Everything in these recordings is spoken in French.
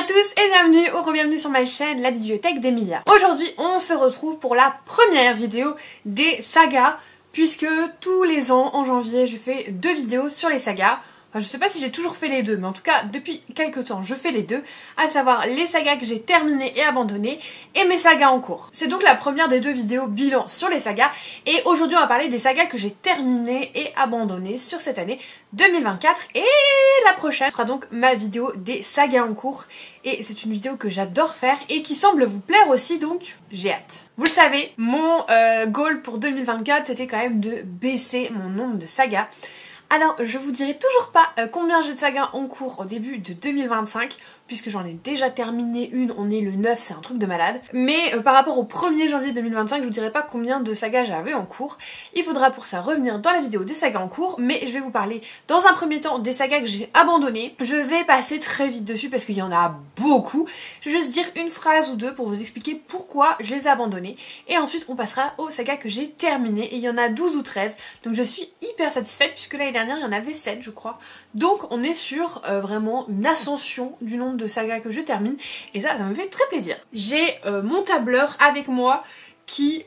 tous et bienvenue ou re-bienvenue sur ma chaîne, la bibliothèque d'Emilia. Aujourd'hui, on se retrouve pour la première vidéo des sagas, puisque tous les ans, en janvier, je fais 2 vidéos sur les sagas. Enfin, je sais pas si j'ai toujours fait les deux, mais en tout cas, depuis quelques temps, je fais les deux, à savoir les sagas que j'ai terminées et abandonnées, et mes sagas en cours. C'est donc la première des 2 vidéos bilan sur les sagas, et aujourd'hui on va parler des sagas que j'ai terminées et abandonnées sur cette année 2024, et la prochaine sera donc ma vidéo des sagas en cours, et c'est une vidéo que j'adore faire, et qui semble vous plaire aussi, donc j'ai hâte. Vous le savez, mon goal pour 2024, c'était quand même de baisser mon nombre de sagas. Alors, je vous dirai toujours pas combien j'ai de sagas en cours au début de 2025, puisque j'en ai déjà terminé une, on est le 9, c'est un truc de malade. Mais par rapport au 1er janvier 2025, je vous dirai pas combien de sagas j'avais en cours. Il faudra pour ça revenir dans la vidéo des sagas en cours, mais je vais vous parler dans un premier temps des sagas que j'ai abandonnées. Je vais passer très vite dessus parce qu'il y en a beaucoup. Je vais juste dire une phrase ou deux pour vous expliquer pourquoi je les ai abandonnées. Et ensuite, on passera aux sagas que j'ai terminées, et il y en a 12 ou 13. Donc je suis hyper satisfaite, puisque l'année dernière, il y en avait 7, je crois. Donc on est sur vraiment une ascension du nombre de sagas que je termine, et ça me fait très plaisir. J'ai mon tableur avec moi qui...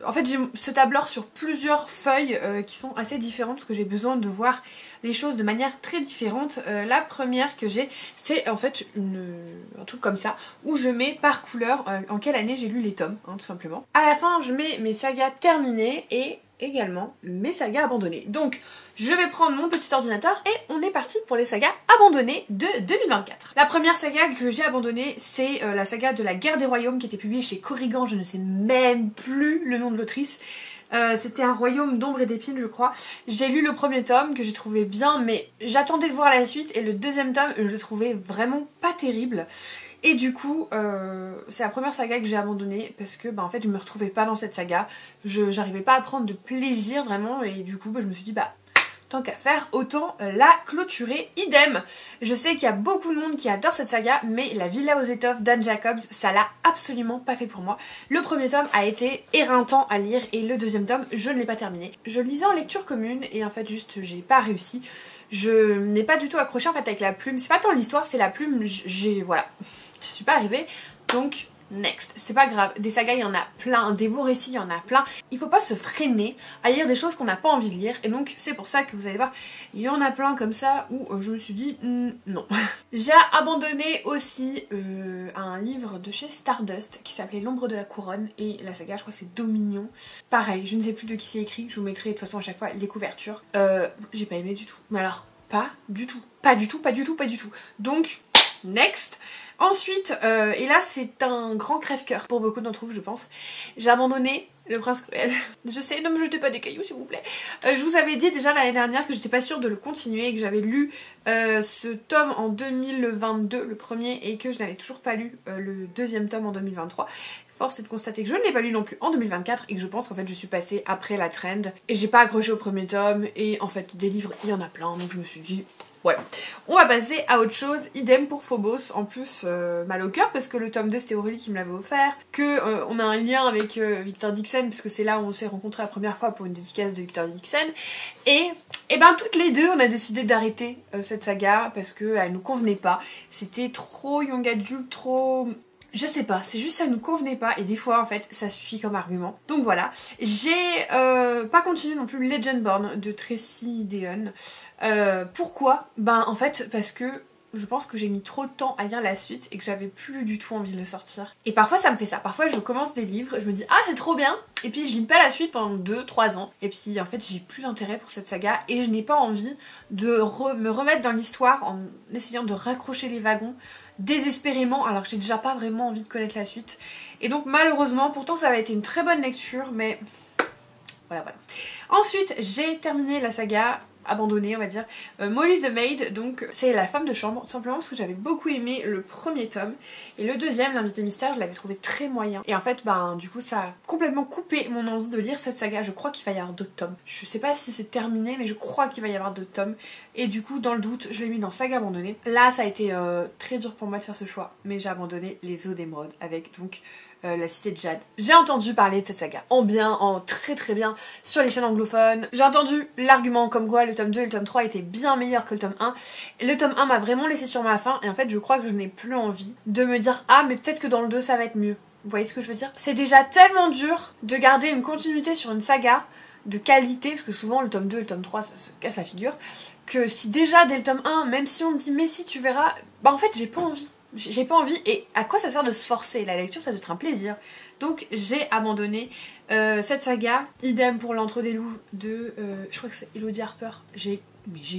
en fait j'ai ce tableur sur plusieurs feuilles qui sont assez différentes parce que j'ai besoin de voir les choses de manière très différente. La première que j'ai, c'est en fait un truc comme ça où je mets par couleur en quelle année j'ai lu les tomes, hein, tout simplement. À la fin je mets mes sagas terminées et également mes sagas abandonnées. Donc je vais prendre mon petit ordinateur et on est parti pour les sagas abandonnées de 2024. La première saga que j'ai abandonnée, c'est la saga de la Guerre des Royaumes qui était publiée chez Corrigan, je ne sais même plus le nom de l'autrice. C'était un royaume d'ombre et d'épines, je crois. J'ai lu le premier tome que j'ai trouvé bien, mais j'attendais de voir la suite, et le deuxième tome je le trouvais vraiment pas terrible. Et du coup, c'est la première saga que j'ai abandonnée parce que en fait je me retrouvais pas dans cette saga. J'arrivais pas à prendre de plaisir vraiment, et du coup je me suis dit tant qu'à faire, autant la clôturer. Idem. Je sais qu'il y a beaucoup de monde qui adore cette saga, mais La Villa aux étoffes d'Anne Jacobs, ça l'a absolument pas fait pour moi. Le premier tome a été éreintant à lire, et le deuxième tome, je ne l'ai pas terminé. Je lisais en lecture commune, et en fait juste j'ai pas réussi. Je n'ai pas du tout accroché en fait avec la plume. C'est pas tant l'histoire, c'est la plume. Voilà, je suis pas arrivée. Donc next, c'est pas grave. Des sagas il y en a plein, des beaux récits il y en a plein. Il faut pas se freiner à lire des choses qu'on n'a pas envie de lire, et donc c'est pour ça que vous allez voir, il y en a plein comme ça où je me suis dit non. J'ai abandonné aussi un livre de chez Stardust qui s'appelait L'ombre de la couronne, et la saga je crois c'est Dominion. Pareil, je ne sais plus de qui c'est écrit, je vous mettrai de toute façon à chaque fois les couvertures. J'ai pas aimé du tout, mais alors pas du tout, pas du tout, pas du tout, pas du tout. Donc next. Ensuite, et là c'est un grand crève-cœur pour beaucoup d'entre vous je pense, j'ai abandonné Le Prince Cruel. Je sais, ne me jetez pas des cailloux s'il vous plaît. Je vous avais dit déjà l'année dernière que j'étais pas sûre de le continuer, et que j'avais lu ce tome en 2022, le premier, et que je n'avais toujours pas lu le deuxième tome en 2023. Force est de constater que je ne l'ai pas lu non plus en 2024, et que je pense qu'en fait je suis passée après la trend, et j'ai pas accroché au premier tome, et en fait des livres il y en a plein, donc je me suis dit voilà, on va passer à autre chose. Idem pour Phobos, en plus mal au cœur parce que le tome 2 c'était Aurélie qui me l'avait offert, que on a un lien avec Victor Dixon puisque c'est là où on s'est rencontrés la première fois pour une dédicace de Victor Dixon, et toutes les deux on a décidé d'arrêter cette saga parce qu'elle nous convenait pas, c'était trop young adulte, trop... Je sais pas, c'est juste ça nous convenait pas, et des fois en fait ça suffit comme argument. Donc voilà, j'ai pas continué non plus Legendborn de Tracy Deonn. Pourquoi? En fait parce que je pense que j'ai mis trop de temps à lire la suite et que j'avais plus du tout envie de le sortir. Et parfois ça me fait ça, parfois je commence des livres, je me dis ah c'est trop bien, et puis je lis pas la suite pendant 2-3 ans, et puis en fait j'ai plus d'intérêt pour cette saga, et je n'ai pas envie de me remettre dans l'histoire en essayant de raccrocher les wagons désespérément alors que j'ai déjà pas vraiment envie de connaître la suite. Et donc malheureusement, pourtant ça va être une très bonne lecture, mais voilà. Ensuite j'ai terminé la saga abandonnée on va dire, Molly the Maid, donc c'est la femme de chambre, tout simplement parce que j'avais beaucoup aimé le premier tome, et le deuxième, L'invité mystère, je l'avais trouvé très moyen, et en fait du coup ça a complètement coupé mon envie de lire cette saga. Je crois qu'il va y avoir d'autres tomes, je sais pas si c'est terminé mais je crois qu'il va y avoir d'autres tomes, et du coup dans le doute je l'ai mis dans saga abandonnée. Là ça a été très dur pour moi de faire ce choix, mais j'ai abandonné Les Eaux d'Émeraude avec donc La Cité de Jade. J'ai entendu parler de cette saga en bien, en très très bien sur les chaînes anglophones. J'ai entendu l'argument comme quoi le tome 2 et le tome 3 étaient bien meilleurs que le tome 1. Et le tome 1 m'a vraiment laissé sur ma faim et en fait je crois que je n'ai plus envie de me dire ah mais peut-être que dans le 2 ça va être mieux. Vous voyez ce que je veux dire? C'est déjà tellement dur de garder une continuité sur une saga de qualité, parce que souvent le tome 2 et le tome 3 ça se casse la figure, que si déjà dès le tome 1, même si on me dit mais si tu verras, bah en fait j'ai pas envie. J'ai pas envie, et à quoi ça sert de se forcer? La lecture ça doit être un plaisir. Donc j'ai abandonné cette saga. Idem pour l'Entre des Loups de, je crois que c'est Elodie Harper. J'ai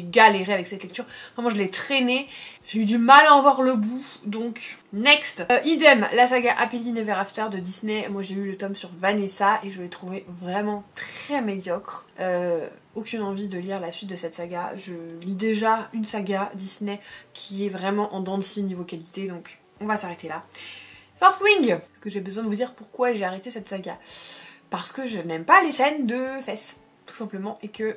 galéré avec cette lecture, vraiment je l'ai traînée, j'ai eu du mal à en voir le bout, donc next. Idem, la saga Happily Ever After de Disney, moi j'ai lu le tome sur Vanessa et je l'ai trouvé vraiment très médiocre. Aucune envie de lire la suite de cette saga, je lis déjà une saga Disney qui est vraiment en dents de scie niveau qualité, donc on va s'arrêter là. Fourth Wing, est-ce que j'ai besoin de vous dire pourquoi j'ai arrêté cette saga? Parce que je n'aime pas les scènes de fesses, tout simplement, et que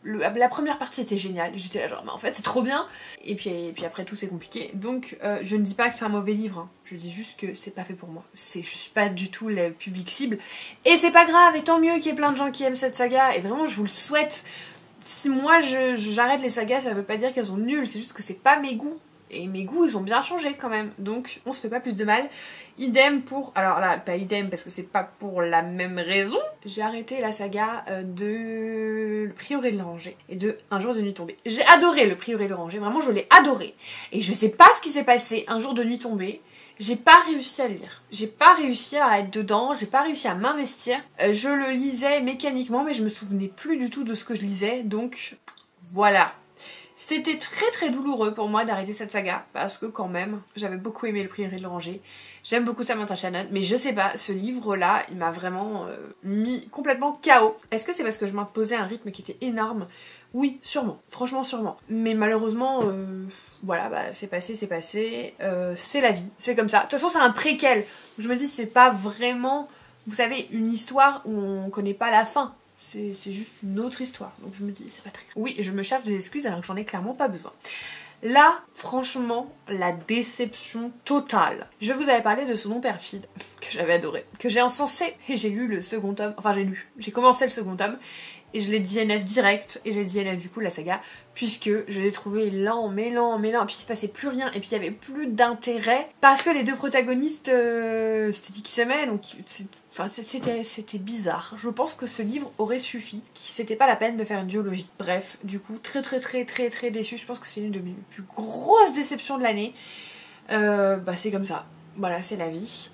la première partie était géniale, j'étais là genre mais en fait c'est trop bien, et puis après tout c'est compliqué, donc je ne dis pas que c'est un mauvais livre, hein. Je dis juste que c'est pas fait pour moi, je suis pas du tout le public cible, et c'est pas grave, et tant mieux qu'il y ait plein de gens qui aiment cette saga, et vraiment je vous le souhaite. Si moi j'arrête les sagas, ça veut pas dire qu'elles sont nulles, c'est juste que c'est pas mes goûts. Et mes goûts ils ont bien changé quand même, donc on se fait pas plus de mal. Idem pour, alors là pas idem parce que c'est pas pour la même raison. J'ai arrêté la saga de Le Prieuré de l'Oranger et de Un jour de nuit tombée. J'ai adoré Le Prieuré de l'Oranger, vraiment je l'ai adoré. Et je sais pas ce qui s'est passé Un jour de nuit tombée. J'ai pas réussi à le lire, j'ai pas réussi à être dedans, j'ai pas réussi à m'investir. Je le lisais mécaniquement mais je me souvenais plus du tout de ce que je lisais, donc voilà. C'était très très douloureux pour moi d'arrêter cette saga, parce que quand même, j'avais beaucoup aimé Le Prieuré de l'Oranger, j'aime beaucoup Samantha Shannon, mais je sais pas, ce livre-là, il m'a vraiment mis complètement KO. Est-ce que c'est parce que je m'imposais un rythme qui était énorme? Oui, sûrement, franchement sûrement. Mais malheureusement, voilà, bah c'est passé, c'est la vie, c'est comme ça. De toute façon, c'est un préquel, je me dis c'est pas vraiment, vous savez, une histoire où on connaît pas la fin. C'est juste une autre histoire, donc je me dis c'est pas très grave. Oui, je me cherche des excuses alors que j'en ai clairement pas besoin. Là, franchement, la déception totale. Je vous avais parlé de Son nom perfide, que j'avais adoré, que j'ai encensé, et j'ai lu le second tome, enfin j'ai commencé le second tome, et je l'ai DNF direct, et j'ai DNF du coup la saga, puisque je l'ai trouvé lent, mais lent, et puis il se passait plus rien, et puis il y avait plus d'intérêt, parce que les deux protagonistes, c'était dit qu'ils s'aimaient, donc enfin, c'était bizarre. Je pense que ce livre aurait suffi, que c'était pas la peine de faire une duologie. Bref, du coup, très déçue. Je pense que c'est une de mes plus grosses déceptions de l'année. Bah c'est comme ça. Voilà, c'est la vie.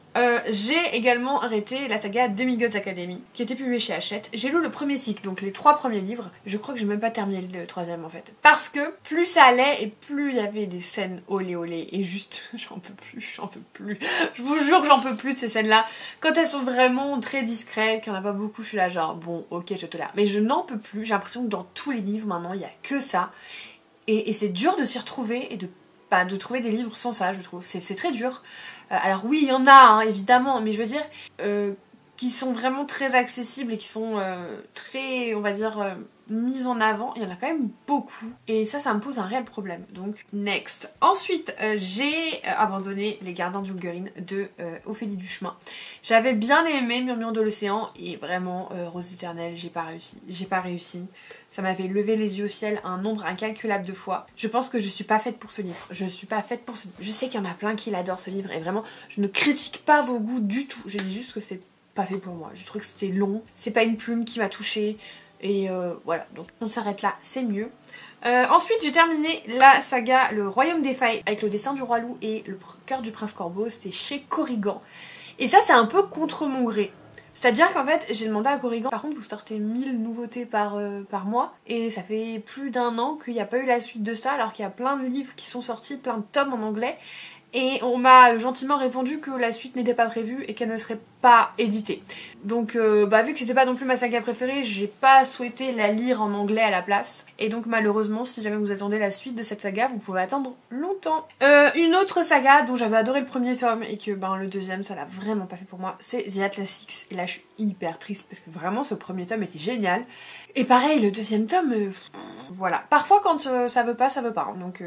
J'ai également arrêté la saga Demigods Academy, qui était publiée chez Hachette. J'ai lu le premier cycle, donc les 3 premiers livres. Je crois que j'ai même pas terminé le 3e en fait. Parce que plus ça allait et plus il y avait des scènes olé olé. Et juste, j'en peux plus. Je vous jure que j'en peux plus de ces scènes-là. Quand elles sont vraiment très discrètes, qu'il n'y en a pas beaucoup, je suis là genre bon, ok, je tolère. Mais je n'en peux plus. J'ai l'impression que dans tous les livres maintenant, il n'y a que ça. Et c'est dur de s'y retrouver et de trouver des livres sans ça, je trouve. C'est très dur. Alors oui, il y en a, hein, évidemment, mais je veux dire, qui sont vraiment très accessibles et qui sont très, on va dire, mis en avant. Il y en a quand même beaucoup. Et ça me pose un réel problème. Donc, next. Ensuite, j'ai abandonné Les Gardiens d'Ulgurine de Ophélie Duchemin. J'avais bien aimé Murmure de l'Océan et vraiment, Rose éternelle, j'ai pas réussi. Ça m'avait levé les yeux au ciel un nombre incalculable de fois. Je pense que je suis pas faite pour ce livre. Je sais qu'il y en a plein qui l'adorent ce livre et vraiment, je ne critique pas vos goûts du tout. Je dis juste que c'est pas fait pour moi. Je trouve que c'était long. C'est pas une plume qui m'a touchée. Et voilà, donc on s'arrête là, c'est mieux. Ensuite, j'ai terminé la saga Le Royaume des Failles avec le dessin du Roi Loup et le cœur du Prince Corbeau. C'était chez Corrigan. Et ça, c'est un peu contre mon gré. C'est-à-dire qu'en fait, j'ai demandé à Corrigan, par contre vous sortez 1000 nouveautés par mois, et ça fait plus d'1 an qu'il n'y a pas eu la suite de ça, alors qu'il y a plein de livres qui sont sortis, plein de tomes en anglais, et on m'a gentiment répondu que la suite n'était pas prévue et qu'elle ne serait pas éditée. Donc vu que c'était pas non plus ma saga préférée, j'ai pas souhaité la lire en anglais à la place. Et donc malheureusement, si jamais vous attendez la suite de cette saga, vous pouvez attendre longtemps. Une autre saga dont j'avais adoré le premier tome et que le deuxième ça l'a vraiment pas fait pour moi, c'est The Atlas X. Et là je suis hyper triste parce que vraiment ce premier tome était génial. Et pareil, le deuxième tome... Voilà. Parfois quand ça veut pas, ça veut pas. Donc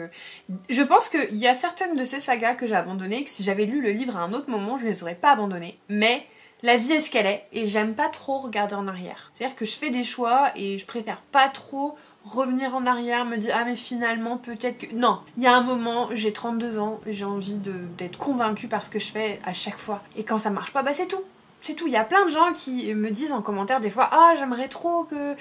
je pense qu'il y a certaines de ces sagas que j'ai abandonnées, que si j'avais lu le livre à un autre moment, je les aurais pas abandonnées. Mais la vie est ce qu'elle est et j'aime pas trop regarder en arrière. C'est-à-dire que je fais des choix et je préfère pas trop revenir en arrière, me dire ah mais finalement peut-être que... Non, il y a un moment, j'ai 32 ans, j'ai envie d'être convaincue par ce que je fais à chaque fois. Et quand ça marche pas, bah c'est tout. C'est tout. Il y a plein de gens qui me disent en commentaire des fois ah j'aimerais trop que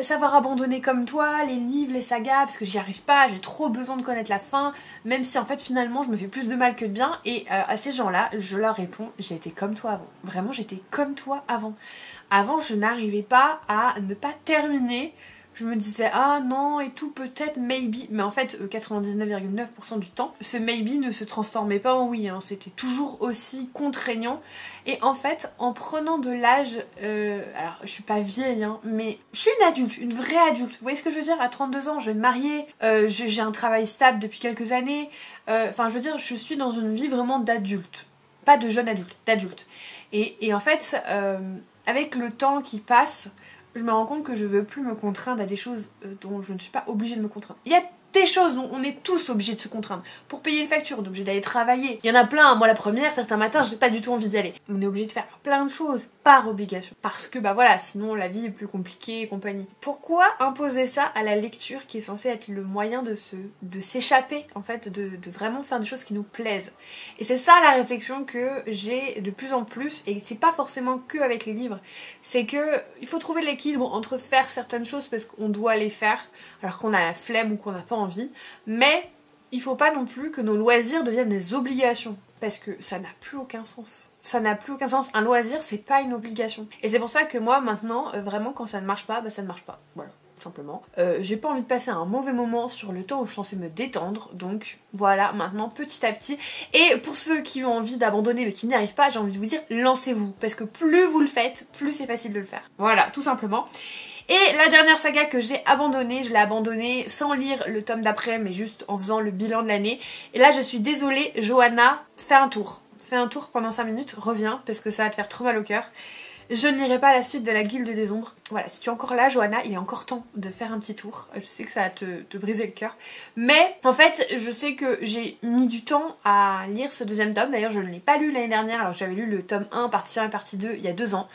savoir abandonner comme toi les livres, les sagas parce que j'y arrive pas, j'ai trop besoin de connaître la fin, même si en fait finalement je me fais plus de mal que de bien. Et à ces gens-là je leur réponds j'ai été comme toi avant. Vraiment j'étais comme toi avant. Avant je n'arrivais pas à ne pas terminer. Je me disais ah non et tout peut-être maybe, mais en fait 99,9% du temps ce maybe ne se transformait pas en oui, hein. C'était toujours aussi contraignant. Et en fait en prenant de l'âge, alors je suis pas vieille hein, mais je suis une adulte, une vraie adulte, vous voyez ce que je veux dire, à 32 ans je vais me marier, j'ai un travail stable depuis quelques années, enfin je veux dire je suis dans une vie vraiment d'adulte, pas de jeune adulte, d'adulte. Et en fait avec le temps qui passe, je me rends compte que je veux plus me contraindre à des choses dont je ne suis pas obligée de me contraindre. Il y a des choses dont on est tous obligés de se contraindre. Pour payer une facture, on est obligé d'aller travailler. Il y en a plein, moi la première, certains matins, j'ai pas du tout envie d'y aller. On est obligé de faire plein de choses, par obligation. Parce que bah voilà, sinon la vie est plus compliquée et compagnie. Pourquoi imposer ça à la lecture qui est censée être le moyen de s'échapper, en fait, de vraiment faire des choses qui nous plaisent. Et c'est ça la réflexion que j'ai de plus en plus, et c'est pas forcément que avec les livres, c'est que il faut trouver l'équilibre entre faire certaines choses parce qu'on doit les faire, alors qu'on a la flemme ou qu'on n'a pas envie, mais il faut pas non plus que nos loisirs deviennent des obligations, parce que ça n'a plus aucun sens. Ça n'a plus aucun sens. Un loisir, c'est pas une obligation. Et c'est pour ça que moi, maintenant, vraiment, quand ça ne marche pas, bah ça ne marche pas. Voilà, tout simplement. J'ai pas envie de passer un mauvais moment sur le temps où je suis censée me détendre, donc voilà, maintenant, petit à petit. Et pour ceux qui ont envie d'abandonner mais qui n'y arrivent pas, j'ai envie de vous dire, lancez-vous, parce que plus vous le faites, plus c'est facile de le faire. Voilà, tout simplement. Et la dernière saga que j'ai abandonnée, je l'ai abandonnée sans lire le tome d'après, mais juste en faisant le bilan de l'année. Et là, je suis désolée, Johanna, fais un tour. Fais un tour pendant 5 minutes, reviens, parce que ça va te faire trop mal au cœur. Je ne lirai pas la suite de la Guilde des Ombres. Voilà, si tu es encore là, Johanna, il est encore temps de faire un petit tour. Je sais que ça va te briser le cœur. Mais, en fait, je sais que j'ai mis du temps à lire ce deuxième tome. D'ailleurs, je ne l'ai pas lu l'année dernière, alors j'avais lu le tome 1, partie 1 et partie 2, il y a 2 ans.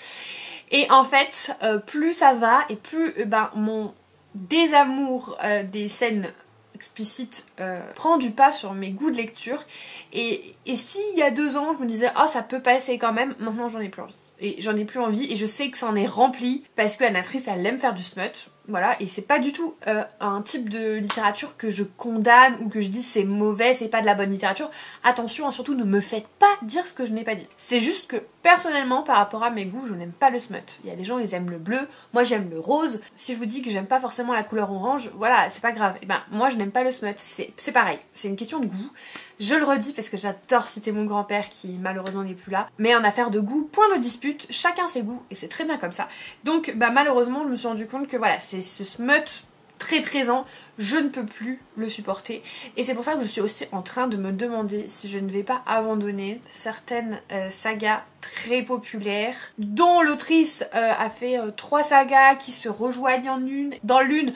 Et en fait, plus ça va et plus mon désamour des scènes explicites prend du pas sur mes goûts de lecture. Et si il y a 2 ans je me disais oh ça peut passer quand même, maintenant j'en ai plus envie. Et j'en ai plus envie et je sais que ça en est rempli parce que Anatrice elle aime faire du smut. Voilà, et c'est pas du tout un type de littérature que je condamne ou que je dis c'est mauvais, c'est pas de la bonne littérature. Attention, hein, surtout ne me faites pas dire ce que je n'ai pas dit. C'est juste que personnellement, par rapport à mes goûts, je n'aime pas le smut. Il y a des gens, ils aiment le bleu, moi j'aime le rose. Si je vous dis que j'aime pas forcément la couleur orange, voilà, c'est pas grave. Et ben moi je n'aime pas le smut, c'est pareil, c'est une question de goût. Je le redis parce que j'adore citer mon grand-père qui malheureusement n'est plus là. Mais en affaire de goût, point de dispute, chacun ses goûts et c'est très bien comme ça. Donc bah malheureusement je me suis rendu compte que voilà, c'est ce smut très présent, je ne peux plus le supporter. Et c'est pour ça que je suis aussi en train de me demander si je ne vais pas abandonner certaines sagas très populaires, dont l'autrice a fait 3 sagas qui se rejoignent en une. Dans l'une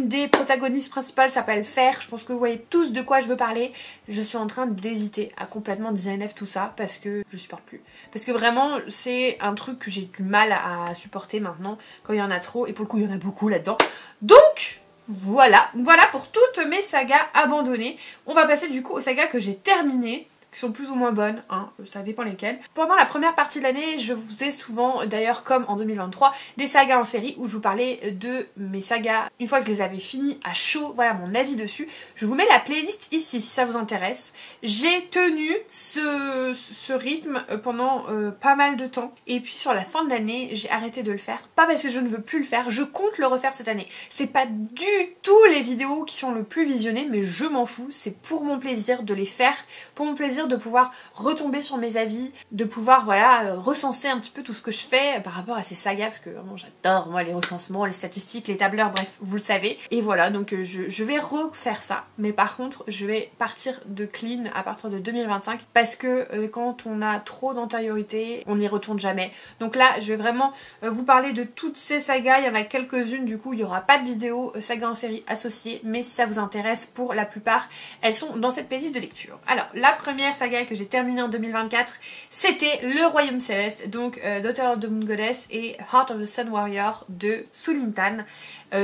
des protagonistes principales s'appelle Fer, je pense que vous voyez tous de quoi je veux parler. Je suis en train d'hésiter à complètement DNF tout ça parce que je supporte plus. Parce que vraiment c'est un truc que j'ai du mal à supporter maintenant quand il y en a trop, et pour le coup il y en a beaucoup là-dedans. Donc voilà pour toutes mes sagas abandonnées. On va passer du coup aux sagas que j'ai terminées, qui sont plus ou moins bonnes, hein, ça dépend lesquelles. Pendant la première partie de l'année, je vous ai souvent, d'ailleurs comme en 2023, des sagas en série où je vous parlais de mes sagas une fois que je les avais finies à chaud, voilà mon avis dessus. Je vous mets la playlist ici si ça vous intéresse. J'ai tenu ce rythme pendant pas mal de temps, et puis sur la fin de l'année, j'ai arrêté de le faire. Pas parce que je ne veux plus le faire, je compte le refaire cette année. C'est pas du tout les vidéos qui sont le plus visionnées, mais je m'en fous, c'est pour mon plaisir de les faire, pour mon plaisir plaisir de pouvoir retomber sur mes avis, de pouvoir voilà recenser un petit peu tout ce que je fais par rapport à ces sagas, parce que vraiment j'adore moi les recensements, les statistiques, les tableurs, bref vous le savez. Et voilà, donc je vais refaire ça, mais par contre je vais partir de clean à partir de 2025 parce que quand on a trop d'antériorité on n'y retourne jamais. Donc là je vais vraiment vous parler de toutes ces sagas, il y en a quelques-unes, du coup il n'y aura pas de vidéo saga en série associée, mais si ça vous intéresse, pour la plupart elles sont dans cette playlist de lecture. Alors la première saga que j'ai terminée en 2024 c'était Le Royaume Céleste, donc Daughter of the Moon Goddess et Heart of the Sun Warrior de Sulintan.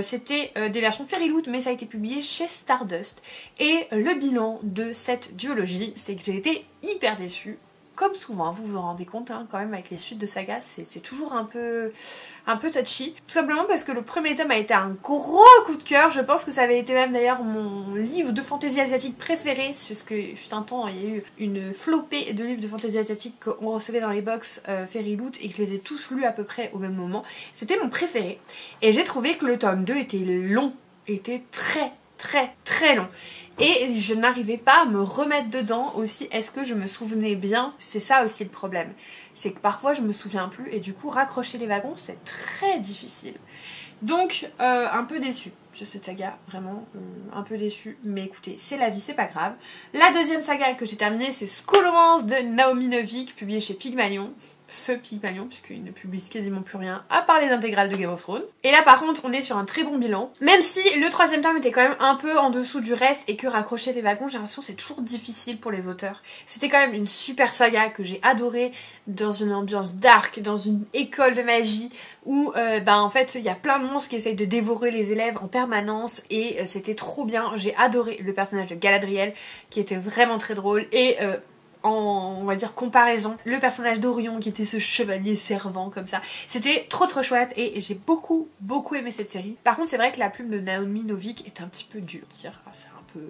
C'était des versions Fairyloot, mais ça a été publié chez Stardust. Et le bilan de cette duologie, c'est que j'ai été hyper déçue. Comme souvent, vous vous en rendez compte hein, quand même avec les suites de sagas, c'est toujours un peu touchy. Tout simplement parce que le premier tome a été un gros coup de cœur. Je pense que ça avait été même d'ailleurs mon livre de fantasy asiatique préféré, parce que fut un temps il y a eu une flopée de livres de fantasy asiatique qu'on recevait dans les box Fairyloot et que je les ai tous lus à peu près au même moment. C'était mon préféré. Et j'ai trouvé que le tome 2 était long, était très long. Et je n'arrivais pas à me remettre dedans aussi. Est-ce que je me souvenais bien? C'est ça aussi le problème. C'est que parfois je me souviens plus et du coup raccrocher les wagons c'est très difficile. Donc un peu déçue sur cette saga, vraiment un peu déçue. Mais écoutez, c'est la vie, c'est pas grave. La deuxième saga que j'ai terminée c'est School Romance de Naomi Novik, publiée chez Pygmalion. Feu Pygmalion, puisqu'il ne publie quasiment plus rien à part les intégrales de Game of Thrones. Et là par contre on est sur un très bon bilan, même si le troisième tome était quand même un peu en dessous du reste et que raccrocher les wagons, j'ai l'impression c'est toujours difficile pour les auteurs. C'était quand même une super saga que j'ai adorée, dans une ambiance dark, dans une école de magie où en fait il y a plein de monstres qui essayent de dévorer les élèves en permanence et c'était trop bien. J'ai adoré le personnage de Galadriel qui était vraiment très drôle et en on va dire comparaison, le personnage d'Orion qui était ce chevalier servant comme ça, c'était trop chouette et j'ai beaucoup aimé cette série. Par contre c'est vrai que la plume de Naomi Novik est un petit peu dure, c'est un peu...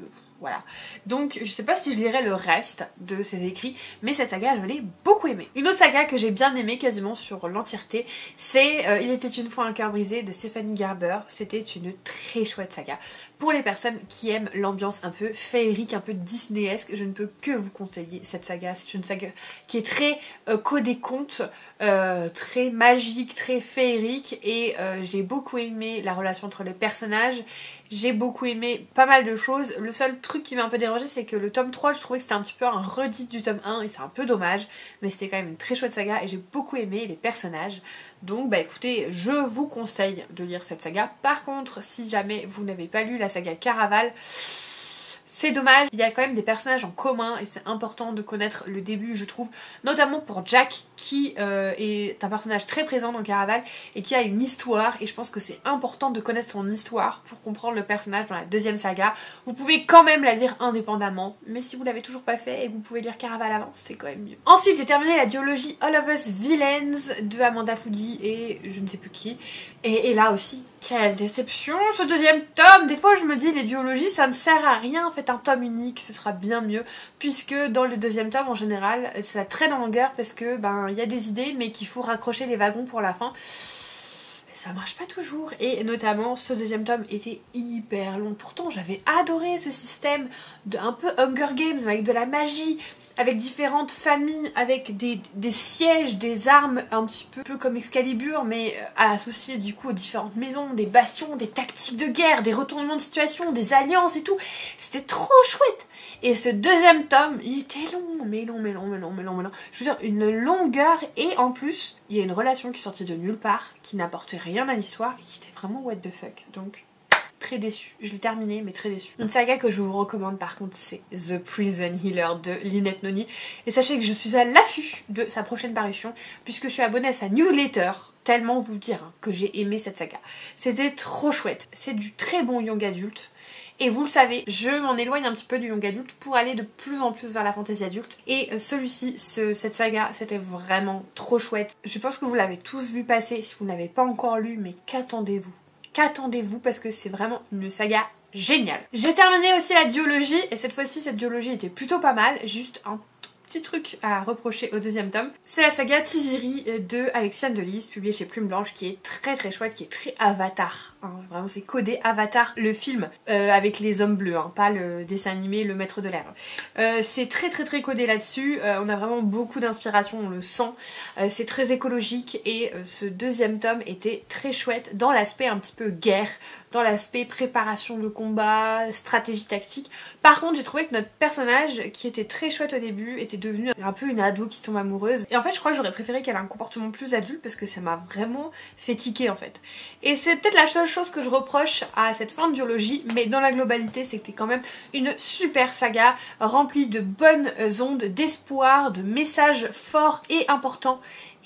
voilà. Donc je sais pas si je lirai le reste de ses écrits, mais cette saga je l'ai beaucoup aimée. Une autre saga que j'ai bien aimée quasiment sur l'entièreté, c'est Il était une fois un cœur brisé de Stephanie Gerber. C'était une très chouette saga. Pour les personnes qui aiment l'ambiance un peu féerique, un peu disneyesque, je ne peux que vous conseiller cette saga. C'est une saga qui est très codée conte, très magique, très féerique et j'ai beaucoup aimé la relation entre les personnages. J'ai beaucoup aimé pas mal de choses. Le seul truc qui m'a un peu dérangé c'est que le tome 3 je trouvais que c'était un petit peu un redit du tome 1 et c'est un peu dommage, mais c'était quand même une très chouette saga et j'ai beaucoup aimé les personnages. Donc bah écoutez, je vous conseille de lire cette saga. Par contre si jamais vous n'avez pas lu la saga Caraval, c'est dommage, il y a quand même des personnages en commun et c'est important de connaître le début je trouve, notamment pour Jack qui est un personnage très présent dans Caraval et qui a une histoire et je pense que c'est important de connaître son histoire pour comprendre le personnage dans la deuxième saga. Vous pouvez quand même la lire indépendamment, mais si vous l'avez toujours pas fait et que vous pouvez lire Caraval avant, c'est quand même mieux. Ensuite j'ai terminé la duologie All of Us Villains de Amanda Foody et je ne sais plus qui, et là aussi quelle déception ce deuxième tome. Des fois je me dis les duologies ça ne sert à rien, en fait un tome unique ce sera bien mieux, puisque dans le deuxième tome en général ça traîne en longueur parce que il y a des idées mais qu'il faut raccrocher les wagons pour la fin. Ça marche pas toujours et notamment ce deuxième tome était hyper long. Pourtant j'avais adoré ce système de un peu Hunger Games avec de la magie, avec différentes familles, avec des sièges, des armes un petit peu comme Excalibur mais associées du coup aux différentes maisons, des bastions, des tactiques de guerre, des retournements de situation, des alliances et tout. C'était trop chouette. Et ce deuxième tome, il était long, mais long. Je veux dire, une longueur et en plus, il y a une relation qui sortait de nulle part, qui n'apportait rien à l'histoire et qui était vraiment what the fuck. Donc... très déçue. Je l'ai terminé mais très déçue. Une saga que je vous recommande par contre c'est The Prison Healer de Lynette Noni. Et sachez que je suis à l'affût de sa prochaine parution puisque je suis abonnée à sa newsletter. Tellement vous dire que j'ai aimé cette saga. C'était trop chouette. C'est du très bon young adulte. Et vous le savez, je m'en éloigne un petit peu du young adulte pour aller de plus en plus vers la fantasy adulte. Et celui-ci, cette saga, c'était vraiment trop chouette. Je pense que vous l'avez tous vu passer. Si vous ne l'avez pas encore lu, mais qu'attendez-vous ? Qu'attendez-vous parce que c'est vraiment une saga géniale. J'ai terminé aussi la duologie et cette fois-ci cette duologie était plutôt pas mal, juste un petit truc à reprocher au deuxième tome, c'est la saga Tiziri de Alexiane de Lys, publiée chez Plume Blanche, qui est très chouette, qui est très Avatar. Hein, vraiment c'est codé Avatar, le film avec les hommes bleus, hein, pas le dessin animé Le Maître de l'air. C'est très codé là-dessus, on a vraiment beaucoup d'inspiration, on le sent, c'est très écologique et ce deuxième tome était très chouette dans l'aspect un petit peu guerre, dans l'aspect préparation de combat, stratégie tactique. Par contre j'ai trouvé que notre personnage, qui était très chouette au début, était devenue un peu une ado qui tombe amoureuse. Et en fait je crois que j'aurais préféré qu'elle ait un comportement plus adulte parce que ça m'a vraiment fait tiquer en fait. Et c'est peut-être la seule chose que je reproche à cette fin de duologie, mais dans la globalité c'est que c'était quand même une super saga remplie de bonnes ondes, d'espoir, de messages forts et importants.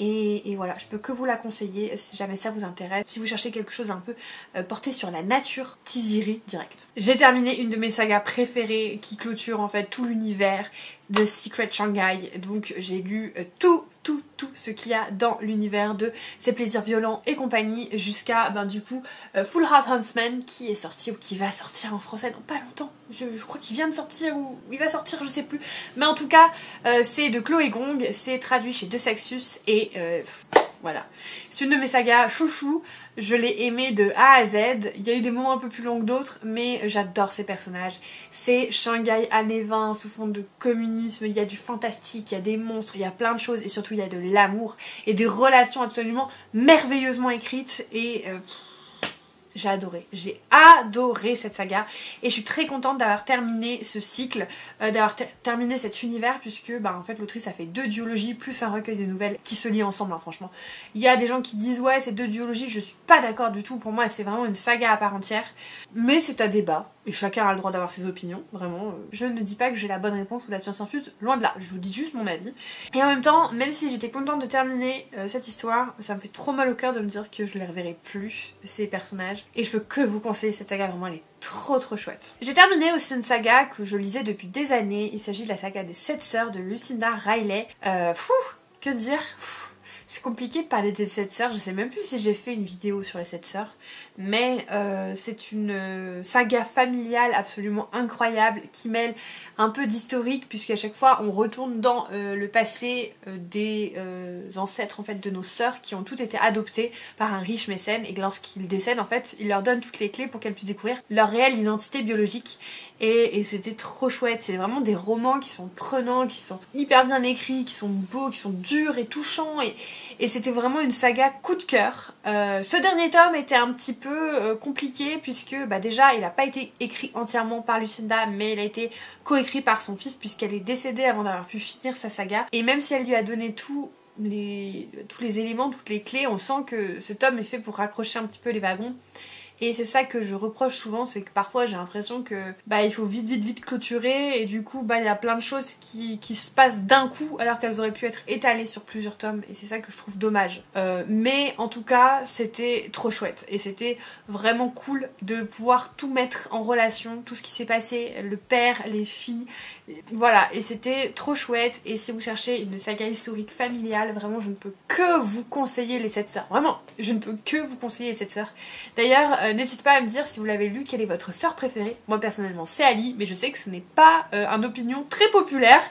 Et voilà, je peux que vous la conseiller si jamais ça vous intéresse. Si vous cherchez quelque chose un peu porté sur la nature, Tiziri direct. J'ai terminé une de mes sagas préférées qui clôture en fait tout l'univers de Secret Shanghai. Donc j'ai lu tout ce qu'il y a dans l'univers de Ses plaisirs violents et compagnie jusqu'à du coup Full Heart Huntsman qui est sorti ou qui va sortir en français dans pas longtemps. Je crois qu'il vient de sortir ou il va sortir, je sais plus. Mais en tout cas c'est de Chloé Gong, c'est traduit chez De Saxus et voilà. C'est une de mes sagas chouchou, je l'ai aimée de A à Z, il y a eu des moments un peu plus longs que d'autres, mais j'adore ces personnages. C'est Shanghai années 20 sous fond de communisme, il y a du fantastique, il y a des monstres, il y a plein de choses et surtout il y a de l'amour et des relations absolument merveilleusement écrites et j'ai adoré cette saga et je suis très contente d'avoir terminé ce cycle, d'avoir terminé cet univers puisque en fait l'autrice a fait 2 duologies plus un recueil de nouvelles qui se lient ensemble, hein, franchement. Il y a des gens qui disent ouais c'est 2 duologies, je suis pas d'accord du tout, pour moi c'est vraiment une saga à part entière, mais c'est un débat et chacun a le droit d'avoir ses opinions, vraiment. Je ne dis pas que j'ai la bonne réponse ou la science infuse, loin de là, je vous dis juste mon avis. Et en même temps, même si j'étais contente de terminer cette histoire, ça me fait trop mal au cœur de me dire que je les reverrai plus, ces personnages. Et je peux que vous conseiller cette saga, vraiment elle est trop chouette. J'ai terminé aussi une saga que je lisais depuis des années, il s'agit de la saga des 7 sœurs de Lucinda Riley. Que dire c'est compliqué de parler des 7 sœurs, je sais même plus si j'ai fait une vidéo sur les 7 sœurs, mais c'est une saga familiale absolument incroyable qui mêle un peu d'historique puisqu'à chaque fois on retourne dans le passé des ancêtres en fait de nos sœurs qui ont toutes été adoptées par un riche mécène et que lorsqu'ils décèdent en fait il leur donne toutes les clés pour qu'elles puissent découvrir leur réelle identité biologique et c'était trop chouette. C'est vraiment des romans qui sont prenants, qui sont hyper bien écrits, qui sont beaux, qui sont durs et touchants et c'était vraiment une saga coup de cœur. Ce dernier tome était un petit peu compliqué puisque déjà il n'a pas été écrit entièrement par Lucinda mais il a été coécrit par son fils puisqu'elle est décédée avant d'avoir pu finir sa saga et même si elle lui a donné tous les éléments, toutes les clés, on sent que ce tome est fait pour raccrocher un petit peu les wagons. Et c'est ça que je reproche souvent, c'est que parfois j'ai l'impression que il faut vite clôturer et du coup il y a plein de choses qui se passent d'un coup alors qu'elles auraient pu être étalées sur plusieurs tomes et c'est ça que je trouve dommage. Mais en tout cas c'était trop chouette et c'était vraiment cool de pouvoir tout mettre en relation, tout ce qui s'est passé, le père, les filles, voilà, et c'était trop chouette. Et si vous cherchez une saga historique familiale, vraiment je ne peux que vous conseiller les 7 sœurs, vraiment je ne peux que vous conseiller les 7 sœurs. D'ailleurs n'hésitez pas à me dire si vous l'avez lu quelle est votre sœur préférée. Moi personnellement c'est Ali, mais je sais que ce n'est pas une opinion très populaire,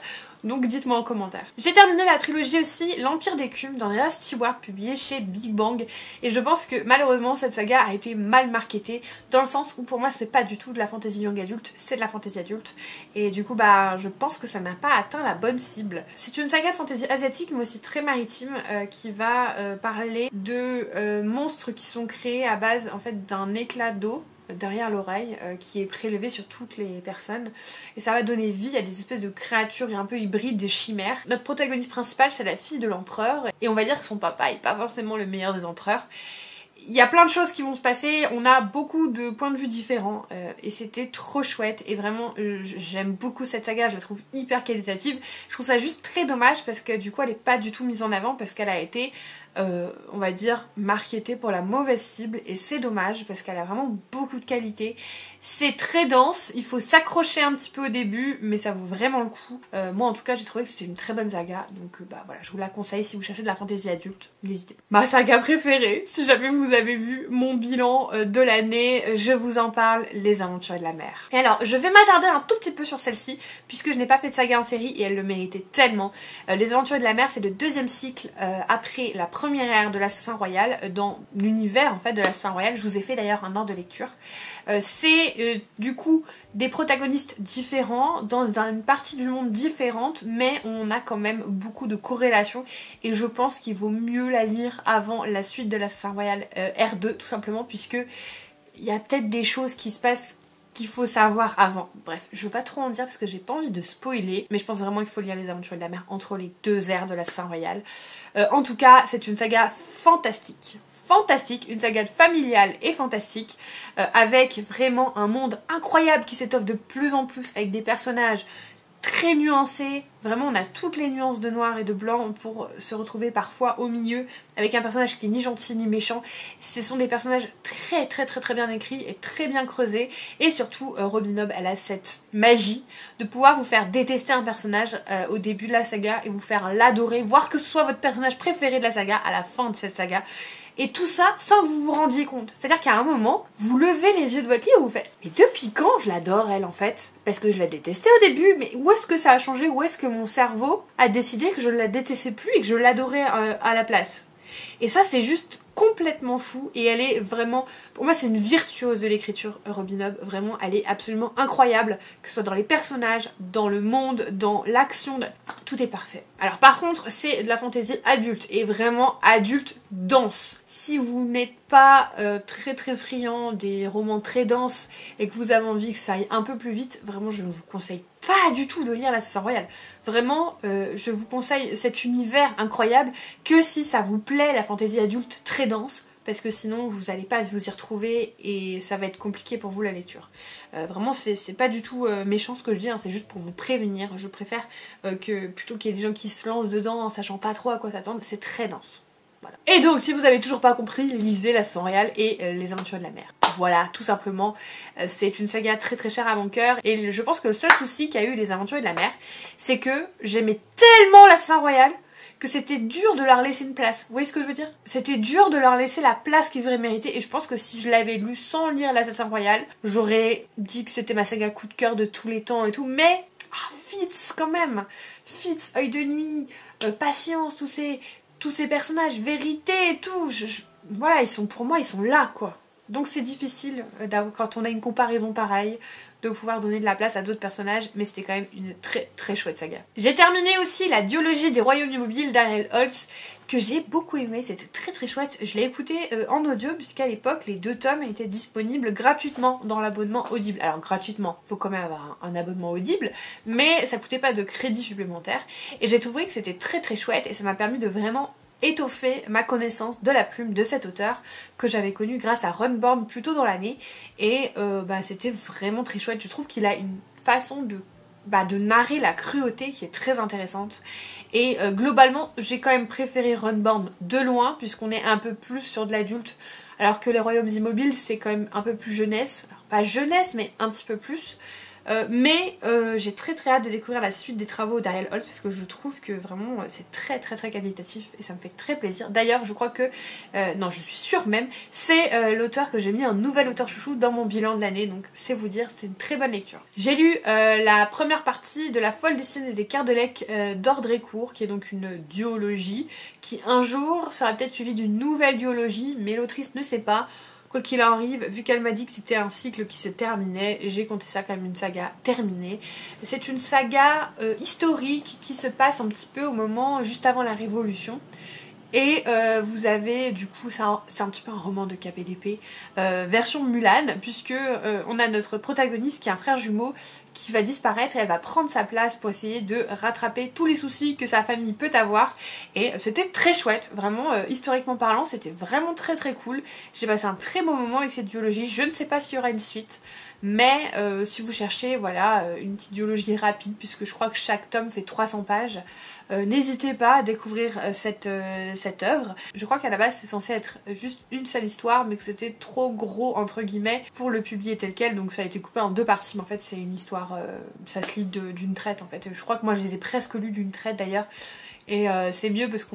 donc dites-moi en commentaire. J'ai terminé la trilogie aussi L'Empire d'écume d'Andrea Stewart, publiée chez Big Bang, et je pense que malheureusement cette saga a été mal marketée dans le sens où pour moi c'est pas du tout de la fantasy young adulte, c'est de la fantasy adulte et du coup je pense que ça n'a pas atteint la bonne cible. C'est une saga de fantasy asiatique mais aussi très maritime qui va parler de monstres qui sont créés à base en fait d'un éclat d'eau derrière l'oreille qui est prélevé sur toutes les personnes et ça va donner vie à des espèces de créatures un peu hybrides, des chimères. Notre protagoniste principale c'est la fille de l'empereur et on va dire que son papa est pas forcément le meilleur des empereurs. Il y a plein de choses qui vont se passer, on a beaucoup de points de vue différents et c'était trop chouette et vraiment j'aime beaucoup cette saga, je la trouve hyper qualitative. Je trouve ça juste très dommage parce que du coup elle est pas du tout mise en avant parce qu'elle a été on va dire marketée pour la mauvaise cible et c'est dommage parce qu'elle a vraiment beaucoup de qualité. C'est très dense, il faut s'accrocher un petit peu au début, mais ça vaut vraiment le coup. Moi en tout cas j'ai trouvé que c'était une très bonne saga, donc bah voilà, je vous la conseille si vous cherchez de la fantaisie adulte, n'hésitez pas. Ma saga préférée, si jamais vous avez vu mon bilan de l'année, je vous en parle, Les Aventuriers de la Mer. Et alors, je vais m'attarder un tout petit peu sur celle-ci, puisque je n'ai pas fait de saga en série et elle le méritait tellement. Les Aventuriers de la Mer, c'est le deuxième cycle après la première ère de l'Assassin Royal, dans l'univers en fait de l'Assassin Royal. Je vous ai fait d'ailleurs un ordre de lecture. C'est du coup des protagonistes différents dans une partie du monde différente, mais on a quand même beaucoup de corrélations et je pense qu'il vaut mieux la lire avant la suite de l'Assassin Royal R2 tout simplement, puisque il y a peut-être des choses qui se passent qu'il faut savoir avant. Bref, je veux pas trop en dire parce que j'ai pas envie de spoiler, mais je pense vraiment qu'il faut lire Les Aventuriers de la Mer entre les deux ères de l'Assassin Royal. En tout cas, c'est une saga fantastique. Fantastique, une saga familiale et fantastique, avec vraiment un monde incroyable qui s'étoffe de plus en plus, avec des personnages très nuancés. Vraiment on a toutes les nuances de noir et de blanc pour se retrouver parfois au milieu avec un personnage qui est ni gentil ni méchant. Ce sont des personnages très bien écrits et très bien creusés, et surtout Robin Hobb, elle a cette magie de pouvoir vous faire détester un personnage au début de la saga et vous faire l'adorer, voire que ce soit votre personnage préféré de la saga à la fin de cette saga. Et tout ça sans que vous vous rendiez compte. C'est-à-dire qu'à un moment, vous levez les yeux de votre lit et vous faites « Mais depuis quand je l'adore elle en fait ?» Parce que je la détestais au début, mais où est-ce que ça a changé? Où est-ce que mon cerveau a décidé que je ne la détestais plus et que je l'adorais à la place? Et ça c'est juste complètement fou, et elle est vraiment, pour moi c'est une virtuose de l'écriture, Robin Hobb. Vraiment elle est absolument incroyable, que ce soit dans les personnages, dans le monde, dans l'action, tout est parfait. Alors par contre c'est de la fantaisie adulte, et vraiment adulte dense. Si vous n'êtes pas très friand des romans très denses et que vous avez envie que ça aille un peu plus vite, vraiment je ne vous conseille pas du tout de lire l'Assassin Royal. Vraiment, je vous conseille cet univers incroyable que si ça vous plaît, la fantaisie adulte très dense, parce que sinon vous n'allez pas vous y retrouver et ça va être compliqué pour vous la lecture. Vraiment c'est pas du tout méchant ce que je dis, hein, c'est juste pour vous prévenir. Je préfère que plutôt qu'il y ait des gens qui se lancent dedans en sachant pas trop à quoi s'attendre, c'est très dense. Voilà. Et donc si vous avez toujours pas compris, lisez l'Assassin Royal et Les Aventuriers de la Mer. Voilà, tout simplement, c'est une saga très chère à mon cœur, et je pense que le seul souci qu'a eu Les Aventuriers de la Mer, c'est que j'aimais tellement l'Assassin Royal que c'était dur de leur laisser une place. Vous voyez ce que je veux dire? C'était dur de leur laisser la place qu'ils auraient mérité, et je pense que si je l'avais lu sans lire l'Assassin Royal, j'aurais dit que c'était ma saga coup de cœur de tous les temps et tout, mais Fitz quand même, Fitz, Œil de Nuit, Patience, tous ces personnages, Vérité et tout, voilà, ils sont, pour moi ils sont là quoi. Donc c'est difficile quand on a une comparaison pareille de pouvoir donner de la place à d'autres personnages, mais c'était quand même une très chouette saga. J'ai terminé aussi la duologie des Royaumes Immobiles d'Ariel Holtz, que j'ai beaucoup aimé, c'était très chouette. Je l'ai écouté en audio, puisqu'à l'époque les 2 tomes étaient disponibles gratuitement dans l'abonnement Audible. Alors gratuitement, faut quand même avoir un abonnement Audible, mais ça coûtait pas de crédit supplémentaire, et j'ai trouvé que c'était très chouette, et ça m'a permis de vraiment étoffer ma connaissance de la plume de cet auteur que j'avais connu grâce à Runborn plus tôt dans l'année, et c'était vraiment très chouette. Je trouve qu'il a une façon de narrer la cruauté qui est très intéressante, et globalement j'ai quand même préféré Runborn de loin, puisqu'on est un peu plus sur de l'adulte, alors que les Royaumes Immobiles c'est quand même un peu plus jeunesse, alors pas jeunesse mais un petit peu plus. Mais j'ai très hâte de découvrir la suite des travaux d'Ariel Holtz, parce que je trouve que vraiment c'est très qualitatif et ça me fait très plaisir. D'ailleurs je crois que, non je suis sûre même, c'est l'auteur que j'ai mis un nouvel auteur chouchou dans mon bilan de l'année, donc c'est vous dire, c'est une très bonne lecture. J'ai lu la première partie de La folle destinée des Kerdelec d'Ordrécourt, qui est donc une duologie qui un jour sera peut-être suivie d'une nouvelle duologie, mais l'autrice ne sait pas. Quoi qu'il en arrive, vu qu'elle m'a dit que c'était un cycle qui se terminait, j'ai compté ça comme une saga terminée. C'est une saga historique qui se passe un petit peu au moment juste avant la Révolution. Et vous avez du coup, c'est un petit peu un roman de KPDP, version Mulan, puisque on a notre protagoniste qui est un frère jumeau qui va disparaître, et elle va prendre sa place pour essayer de rattraper tous les soucis que sa famille peut avoir. Et c'était très chouette, vraiment historiquement parlant, c'était vraiment très cool. J'ai passé un très bon moment avec cette duologie. Je ne sais pas s'il y aura une suite, mais si vous cherchez voilà une petite duologie rapide, puisque je crois que chaque tome fait 300 pages, n'hésitez pas à découvrir cette œuvre. Je crois qu'à la base c'est censé être juste une seule histoire, mais que c'était trop gros entre guillemets pour le publier tel quel, donc ça a été coupé en 2 parties. Mais en fait c'est une histoire, ça se lit d'une traite en fait. Je crois que moi je les ai presque lus d'une traite d'ailleurs, et c'est mieux parce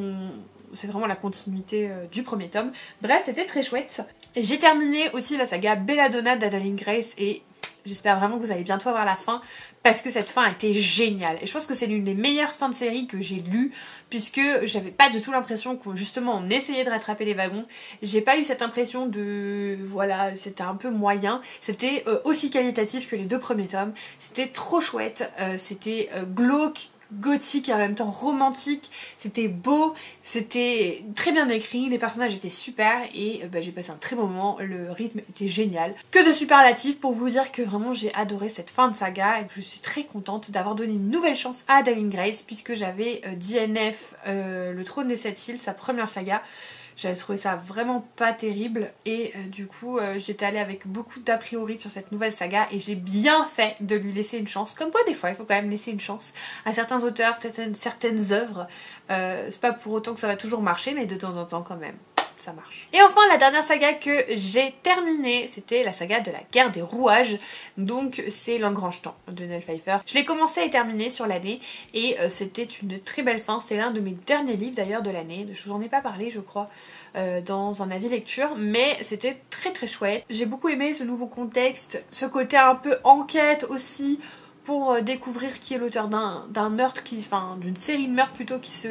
c'est vraiment la continuité du premier tome. Bref, c'était très chouette. J'ai terminé aussi la saga Belladonna d'Adalyn Grace, et j'espère vraiment que vous allez bientôt avoir la fin, parce que cette fin a été géniale. Et je pense que c'est l'une des meilleures fins de série que j'ai lues, puisque j'avais pas du tout l'impression qu'on justement on essayait de rattraper les wagons. J'ai pas eu cette impression de... voilà, c'était un peu moyen. C'était aussi qualitatif que les 2 premiers tomes. C'était trop chouette, c'était glauque, gothique et en même temps romantique, c'était beau, c'était très bien écrit, les personnages étaient super, et j'ai passé un très bon moment, le rythme était génial. Que de superlatifs pour vous dire que vraiment j'ai adoré cette fin de saga, et que je suis très contente d'avoir donné une nouvelle chance à Adalyn Grace, puisque j'avais DNF, le trône des 7 îles, sa première saga. J'avais trouvé ça vraiment pas terrible, et du coup j'étais allée avec beaucoup d'a priori sur cette nouvelle saga, et j'ai bien fait de lui laisser une chance. Comme quoi des fois il faut quand même laisser une chance à certains auteurs, certaines œuvres. C'est pas pour autant que ça va toujours marcher, mais de temps en temps quand même ça marche. Et enfin la dernière saga que j'ai terminée, c'était la saga de la guerre des rouages, donc c'est l'Engrange-Temps de Nell Pfeiffer. Je l'ai commencé et terminé sur l'année, et c'était une très belle fin. C'était l'un de mes derniers livres d'ailleurs de l'année, je vous en ai pas parlé je crois dans un avis lecture, mais c'était très très chouette. J'ai beaucoup aimé ce nouveau contexte, ce côté un peu enquête aussi, pour découvrir qui est l'auteur d'un meurtre, d'une série de meurtres plutôt, qui se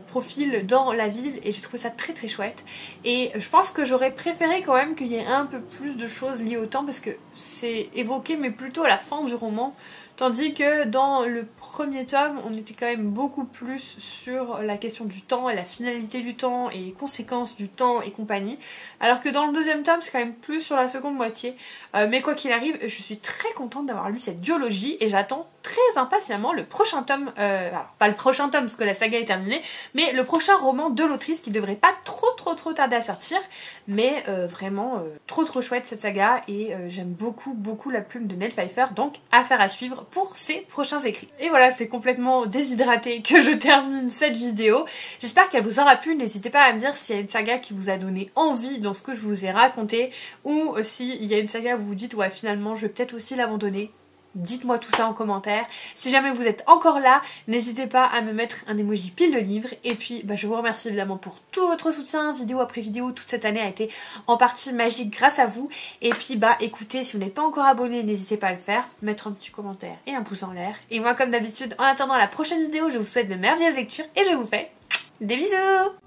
profile dans la ville, et j'ai trouvé ça très très chouette. Et je pense que j'aurais préféré quand même qu'il y ait un peu plus de choses liées au temps, parce que c'est évoqué mais plutôt à la fin du roman, tandis que dans le premier tome on était quand même beaucoup plus sur la question du temps et la finalité du temps et les conséquences du temps et compagnie, alors que dans le deuxième tome c'est quand même plus sur la seconde moitié. Mais quoi qu'il arrive, je suis très contente d'avoir lu cette duologie, et j'attends très impatiemment le prochain tome, alors pas le prochain tome parce que la saga est terminée, mais le prochain roman de l'autrice, qui devrait pas trop tarder à sortir, mais vraiment trop chouette cette saga, et j'aime beaucoup la plume de Nell Pfeiffer, donc affaire à suivre pour ses prochains écrits. Et voilà, c'est complètement déshydraté que je termine cette vidéo. J'espère qu'elle vous aura plu. N'hésitez pas à me dire s'il y a une saga qui vous a donné envie dans ce que je vous ai raconté, ou s'il y a une saga où vous vous dites ouais finalement je vais peut-être aussi l'abandonner. Dites-moi tout ça en commentaire. Si jamais vous êtes encore là, n'hésitez pas à me mettre un emoji pile de livres. Et puis je vous remercie évidemment pour tout votre soutien, vidéo après vidéo. Toute cette année a été en partie magique grâce à vous. Et puis écoutez, si vous n'êtes pas encore abonné, n'hésitez pas à le faire, mettre un petit commentaire et un pouce en l'air. Et moi comme d'habitude, en attendant la prochaine vidéo, je vous souhaite de merveilleuses lectures, et je vous fais des bisous.